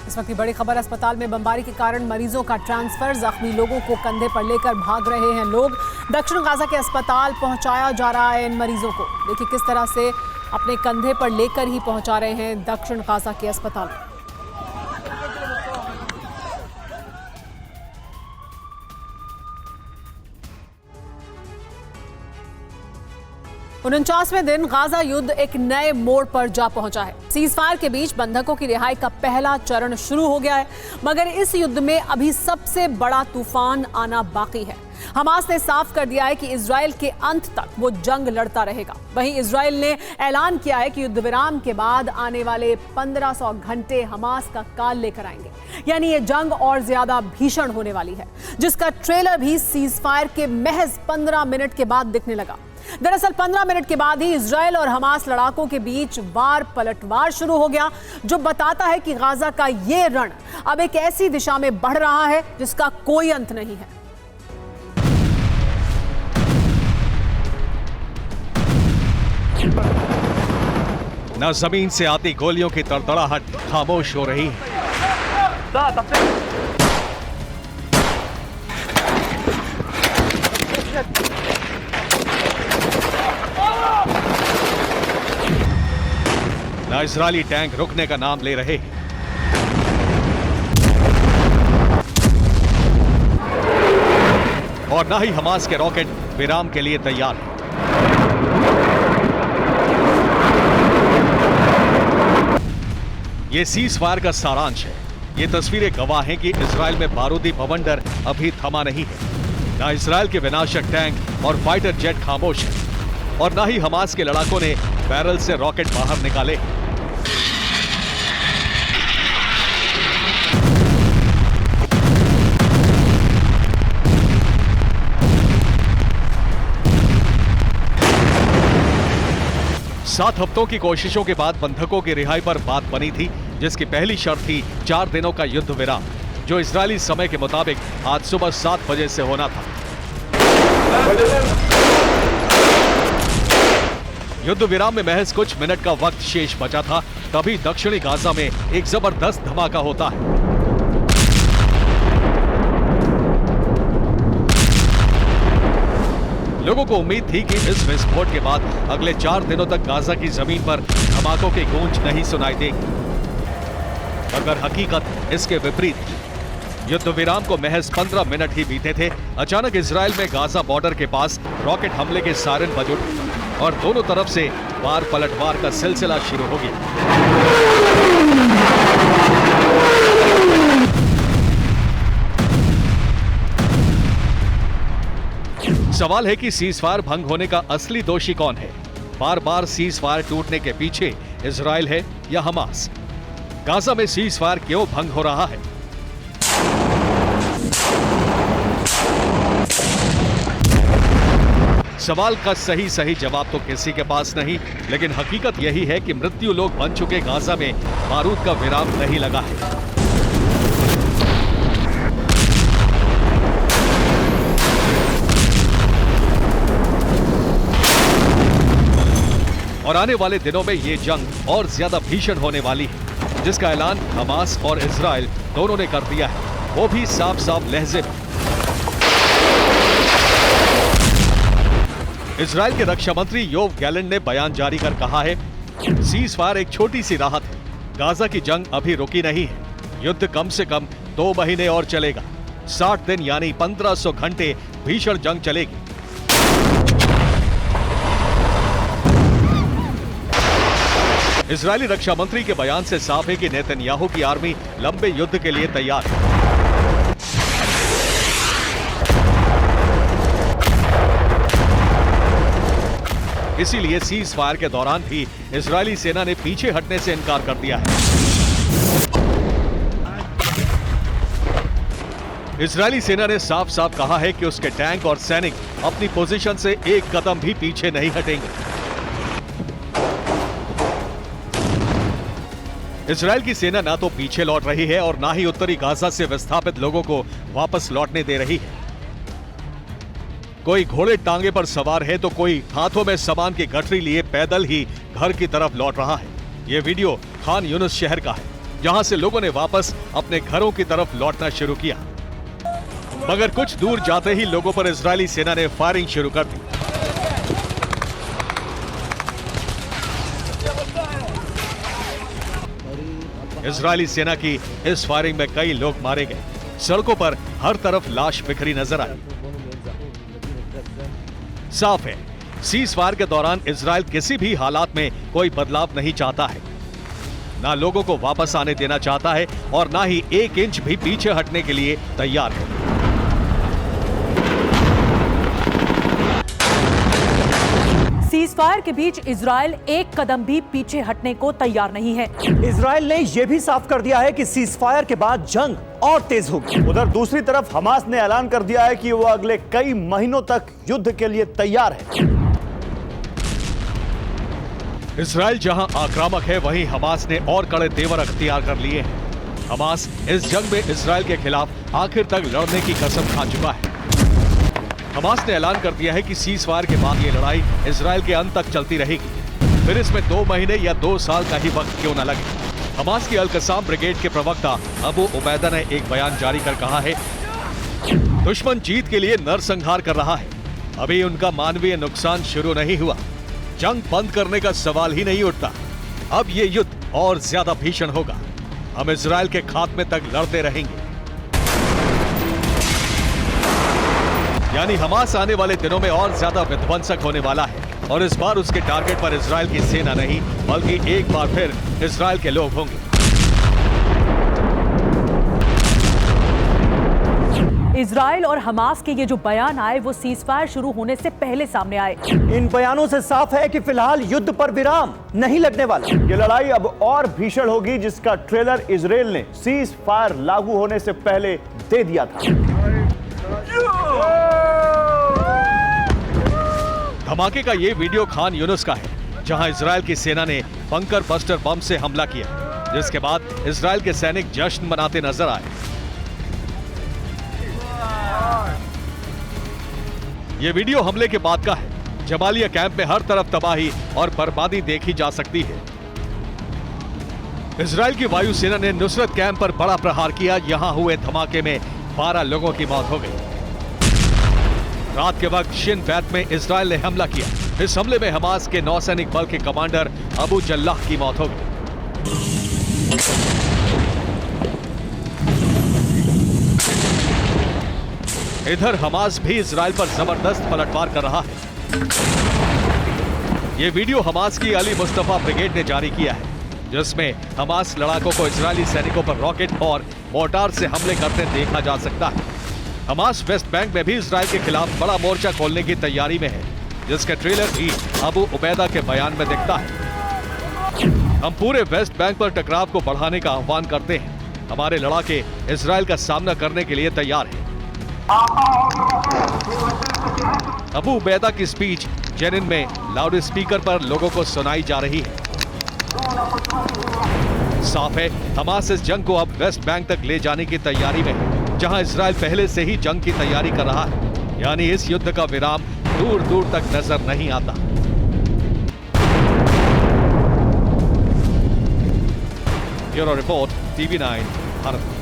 इस वक्त की बड़ी खबर, अस्पताल में बमबारी के कारण मरीजों का ट्रांसफर, जख्मी लोगों को कंधे पर लेकर भाग रहे हैं लोग। दक्षिण गाजा के अस्पताल पहुंचाया जा रहा है इन मरीजों को। देखिए किस तरह से अपने कंधे पर लेकर ही पहुंचा रहे हैं दक्षिण गाजा के अस्पताल। 49वें दिन गाजा युद्ध एक नए मोड़ पर जा पहुंचा है। सीजफायर के बीच बंधकों की रिहाई का पहला चरण शुरू हो गया है, मगर इस युद्ध में अभी सबसे बड़ा तूफान आना बाकी है। हमास ने साफ कर दिया है कि इजराइल के अंत तक वो जंग लड़ता रहेगा। वहीं इजराइल ने ऐलान किया है कि युद्ध विराम के बाद आने वाले 1500 घंटे हमास का काल लेकर आएंगे, यानी ये जंग और ज्यादा भीषण होने वाली है, जिसका ट्रेलर भी सीजफायर के महज 15 मिनट के बाद दिखने लगा। दरअसल 15 मिनट के बाद ही इजराइल और हमास लड़ाकों के बीच वार पलटवार शुरू हो गया, जो बताता है कि गाजा का ये रण अब एक ऐसी दिशा में बढ़ रहा है जिसका कोई अंत नहीं है। न जमीन से आती गोलियों की तड़तड़ाहट खामोश हो रही है, न इजरायली टैंक रुकने का नाम ले रहे हैं। और न ही हमास के रॉकेट विराम के लिए तैयार हैं। ये सीजफायर का सारांश है। ये तस्वीरें गवाह हैं कि इजराइल में बारूदी बवंडर अभी थमा नहीं है। न इजराइल के विनाशक टैंक और फाइटर जेट खामोश है, और न ही हमास के लड़ाकों ने बैरल से रॉकेट बाहर निकाले। सात हफ्तों की कोशिशों के बाद बंधकों की रिहाई पर बात बनी थी, जिसकी पहली शर्त थी 4 दिनों का युद्ध विराम, जो इजरायली समय के मुताबिक आज सुबह 7 बजे से होना था। युद्ध विराम में महज कुछ मिनट का वक्त शेष बचा था, तभी दक्षिणी गाजा में एक जबरदस्त धमाका होता है। लोगों को उम्मीद थी कि इस विस्फोट के बाद अगले 4 दिनों तक गाजा की जमीन पर धमाकों की गूंज नहीं सुनाई देगी, मगर हकीकत इसके विपरीत थी। युद्ध विराम को महज 15 मिनट ही बीते थे, अचानक इजराइल में गाजा बॉर्डर के पास रॉकेट हमले के सायरन बज उठे और दोनों तरफ से वार पलटवार का सिलसिला शुरू हो गया। सवाल है कि सीजफायर भंग होने का असली दोषी कौन है? बार बार सीजफायर टूटने के पीछे इजराइल है या हमास? गाजा में सीजफायर क्यों भंग हो रहा है? सवाल का सही जवाब तो किसी के पास नहीं, लेकिन हकीकत यही है कि मृत्यु लोग बन चुके गाजा में बारूद का विराम नहीं लगा है। और आने वाले दिनों में ये जंग और ज्यादा भीषण होने वाली है, जिसका ऐलान हमास और इजराइल दोनों ने कर दिया है, वो भी साफ साफ लहजे में। इजराइल के रक्षा मंत्री योव गैलेंट ने बयान जारी कर कहा है, सीजफायर एक छोटी सी राहत है, गाजा की जंग अभी रुकी नहीं है, युद्ध कम से कम 2 महीने और चलेगा। 60 दिन यानी 1500 घंटे भीषण जंग चलेगी। इजरायली रक्षा मंत्री के बयान से साफ है कि नेतन्याहू की आर्मी लंबे युद्ध के लिए तैयार है। इसीलिए सीजफायर के दौरान भी इजरायली सेना ने पीछे हटने से इनकार कर दिया है। इजरायली सेना ने साफ साफ कहा है कि उसके टैंक और सैनिक अपनी पोजीशन से एक कदम भी पीछे नहीं हटेंगे। इजराइल की सेना ना तो पीछे लौट रही है और ना ही उत्तरी गाजा से विस्थापित लोगों को वापस लौटने दे रही है। कोई घोड़े टांगे पर सवार है तो कोई हाथों में सामान की गठरी लिए पैदल ही घर की तरफ लौट रहा है। यह वीडियो खान यूनिस शहर का है। जहां से लोगों ने वापस अपने घरों की तरफ लौटना शुरू किया। मगर कुछ दूर जाते ही लोगों पर इजरायली सेना ने फायरिंग शुरू कर दी। इजरायली सेना की इस फायरिंग में कई लोग मारे गए। सड़कों पर हर तरफ लाश बिखरी नजर आई। साफ है, सीज फायर के दौरान इजराइल किसी भी हालात में कोई बदलाव नहीं चाहता है, ना लोगों को वापस आने देना चाहता है और ना ही 1 इंच भी पीछे हटने के लिए तैयार है। सीजफायर के बीच इजराइल एक कदम भी पीछे हटने को तैयार नहीं है। इजराइल ने यह भी साफ कर दिया है कि सीजफायर के बाद जंग और तेज होगी। उधर दूसरी तरफ हमास ने ऐलान कर दिया है कि वो अगले कई महीनों तक युद्ध के लिए तैयार है। इजराइल जहां आक्रामक है, वहीं हमास ने और कड़े तेवर अख्तियार कर लिए हैं। हमास इस जंग में इजराइल के खिलाफ आखिर तक लड़ने की कसम खा चुका है। हमास ने ऐलान कर दिया है कि सीज फायर के बाद ये लड़ाई इजराइल के अंत तक चलती रहेगी, फिर इसमें 2 महीने या 2 साल का ही वक्त क्यों न लगे। हमास की अल-कसाम ब्रिगेड के प्रवक्ता अबू उबैदा ने एक बयान जारी कर कहा है, दुश्मन जीत के लिए नरसंहार कर रहा है, अभी उनका मानवीय नुकसान शुरू नहीं हुआ, जंग बंद करने का सवाल ही नहीं उठता, अब ये युद्ध और ज्यादा भीषण होगा, हम इजराइल के खात्मे तक लड़ते रहेंगे। यानी हमास आने वाले दिनों में और ज्यादा विध्वंसक होने वाला है और इस बार उसके टारगेट पर इजराइल की सेना नहीं, बल्कि एक बार फिर इजराइल के लोग होंगे। इजराइल और हमास के ये जो बयान आए वो सीजफायर शुरू होने से पहले सामने आए। इन बयानों से साफ है कि फिलहाल युद्ध पर विराम नहीं लगने वाला। ये लड़ाई अब और भीषण होगी, जिसका ट्रेलर इजराइल ने सीज फायर लागू होने से पहले दे दिया था। धमाके का ये वीडियो खान यूनुस का है, जहां इजराइल की सेना ने बंकर बस्टर बम से हमला किया, जिसके बाद इजराइल के सैनिक जश्न मनाते नजर आए। ये वीडियो हमले के बाद का है। जबालिया कैंप में हर तरफ तबाही और बर्बादी देखी जा सकती है। इजराइल की वायुसेना ने नुसरत कैंप पर बड़ा प्रहार किया। यहां हुए धमाके में 12 लोगों की मौत हो गई। रात के वक्त शिन बैत में इजराइल ने हमला किया। इस हमले में हमास के नौसैनिक बल के कमांडर अबू जल्लाह की मौत हो गई। इधर हमास भी इजराइल पर जबरदस्त पलटवार कर रहा है। यह वीडियो हमास की अली मुस्तफा ब्रिगेड ने जारी किया है, जिसमें हमास लड़ाकों को इजरायली सैनिकों पर रॉकेट और मोर्टार से हमले करते देखा जा सकता है। हमास वेस्ट बैंक में भी इजराइल के खिलाफ बड़ा मोर्चा खोलने की तैयारी में है, जिसका ट्रेलर भी अबू उबैदा के बयान में दिखता है। हम पूरे वेस्ट बैंक पर टकराव को बढ़ाने का आह्वान करते हैं। हमारे लड़ाके इजराइल का सामना करने के लिए तैयार हैं। अबू उबैदा की स्पीच जेनिन में लाउड स्पीकर पर लोगों को सुनाई जा रही है। साफ है, हमास इस जंग को अब वेस्ट बैंक तक ले जाने की तैयारी में है, जहां इजराइल पहले से ही जंग की तैयारी कर रहा है। यानी इस युद्ध का विराम दूर दूर तक नजर नहीं आता। Bureau report, TV9 Bharat.